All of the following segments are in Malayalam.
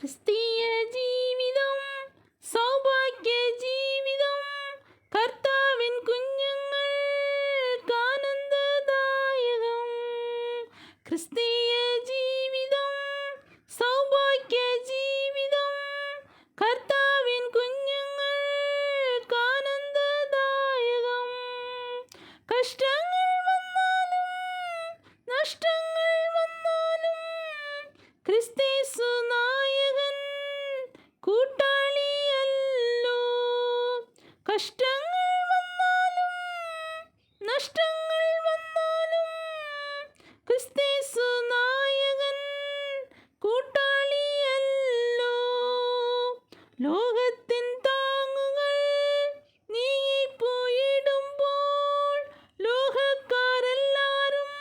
ക്രിസ്തീയ ജീവിതം സൗഭാഗ്യ ജീവിതം, കർത്താവിൻ കുഞ്ഞുങ്ങൾക്കാനന്ദദായകം. ക്രിസ്തീയ ജീവിതം സൗഭാഗ്യ ജീവിതം, കർത്താവിൻ കുഞ്ഞുങ്ങൾക്കാനന്ദദായകം. കഷ്ടങ്ങൾ വന്നാലും നഷ്ടങ്ങൾ വന്നാലും ക്രിസ്തേസു നായകൻ കൂട്ടാളിയല്ലോ. കഷ്ടങ്ങൾ വന്നാലും നഷ്ടങ്ങൾ വന്നാലും ക്രിസ്തേസു നായകൻ കൂട്ടാളിയല്ലോ. ലോകത്തിൻ താങ്ങുകൾ നീങ്ങിപ്പോയിടുമ്പോൾ, ലോകക്കാരെല്ലാരും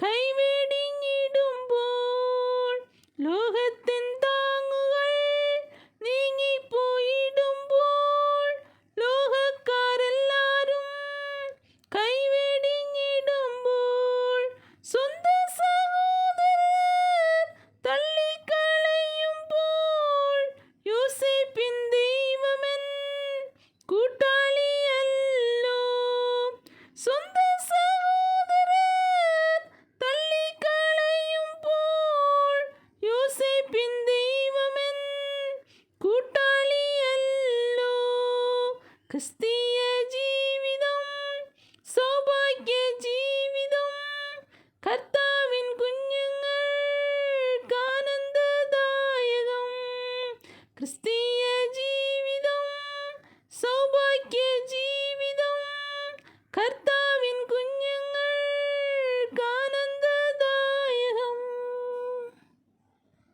കൈവെടിഞ്ഞിടുമ്പോൾ, ലോകത്തിൻ താങ്ങുകൾ നീങ്ങിപ്പോയിടുമ്പോൾ, ലോകക്കാരെല്ലാരും കൈവെടിഞ്ഞിടുമ്പോൾ, സ്വന്തം സഹോദരർ തള്ളിക്കളയുമ്പോൾ, യോസേപ്പിൻ ദൈവമൻ കൂട്ടാളിയല്ലോ. സ്വന്തം സഹോദരർ തള്ളിക്കളയുമ്പോൾ, യോസേപ്പിൻ ദൈവമൻ കൂട്ടാളിയല്ലോ. ക്രിസ്തീയ ജീവിതം സൗഭാഗ്യ ജീവിതം, കർത്താവിൻ കുഞ്ഞുങ്ങൾക്കാനന്ദദായകം. ക്രിസ്തീയ